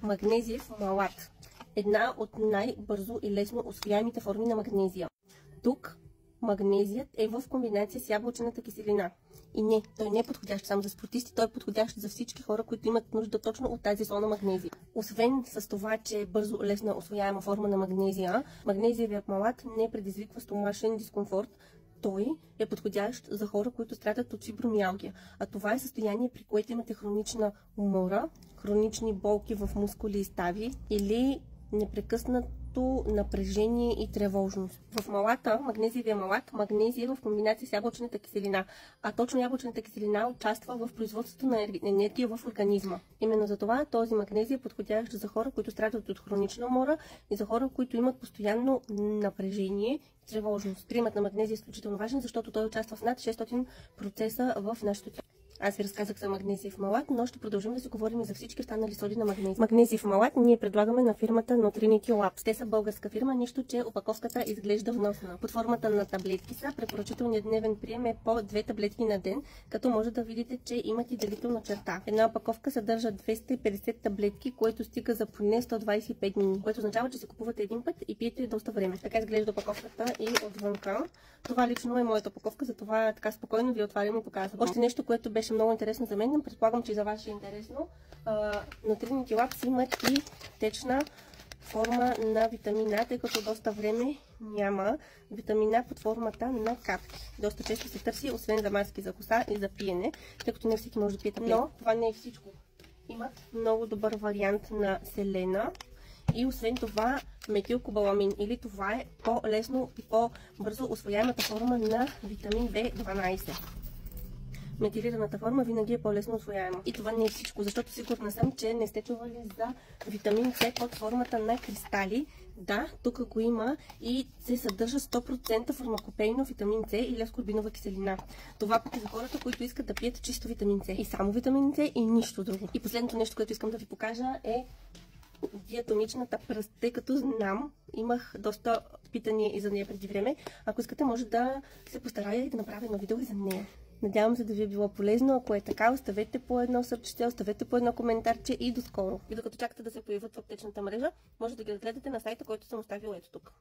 Магнезиев малат. Една от най-бързо и лесно усвояемите форми на магнезия. Тук магнезият е в комбинация с яблочената киселина. И не, той не е подходящ само за спортисти, той е подходящ за всички хора, които имат нужда точно от тази солна магнезия. Освен с това, че е бързо, лесна, усвояема форма на магнезия, магнезиевият малат не предизвиква стомашен дискомфорт. Той е подходящ за хора, които страдат от фибромиалгия. А това е състояние, при което имате хронична умора, хронични болки в мускули и стави или непрекъснато напрежение и тревожност. В малата, магнезиевия малат, магнезия е в комбинация с яблочната киселина, а точно яблочната киселина участва в производството на енергия в организма. Именно за това този магнезия е подходящ за хора, които страдат от хронична умора и за хора, които имат постоянно напрежение и тревожност. Приемът на магнезия е изключително важен, защото той участва в над 600 процеса в нашето тяло. Аз ви разказах за магнезиев малат, но ще продължим да си говорим и за всички останали соди на магнезия. Магнезиев малат ние предлагаме на фирмата Nutrinity Labs. Те са българска фирма, нищо че опаковката изглежда вносна. Под формата на таблетки са, препоръчителният дневен прием е по 2 таблетки на ден, като може да видите, че имат и делителна черта. Една опаковка съдържа 250 таблетки, което стига за поне 125 дни, което означава, че се купувате един път и пиете доста време. Така изглежда опаковката и отвънка. Това лично е моята опаковка, затова така спокойно ви отварям и показвам. Още нещо, което беше много интересно за мен, предполагам, че и за вас ще е интересно. Nutrinity Labs имат и течна форма на витамин А, тъй като доста време няма витамин А под формата на капки. Доста често се търси, освен за маски за коса и за пиене, тъй като не всеки може да пие таблетки. Но това не е всичко. Имат много добър вариант на селена. И освен това метилкобаламин, или това е по-лесно и по-бързо усвояемата форма на витамин В12. Метилираната форма винаги е по-лесно усвояема. И това не е всичко, защото сигурна съм, че не сте чували за витамин С под формата на кристали. Да, тук го има и се съдържа 100% фармакопейно витамин С или аскорбинова киселина. Това пък е за хората, които искат да пият чисто витамин С. И само витамин С и нищо друго. И последното нещо, което искам да ви покажа е диатомичната пръст, тъй като знам, имах доста питания и за нея преди време. Ако искате, може да се постарая и да направя едно видео и за нея. Надявам се да ви е било полезно. Ако е така, оставете по едно сърчице, оставете по едно коментарче и до скоро. И докато чакате да се появят в аптечната мрежа, може да ги разгледате на сайта, който съм оставила ето тук.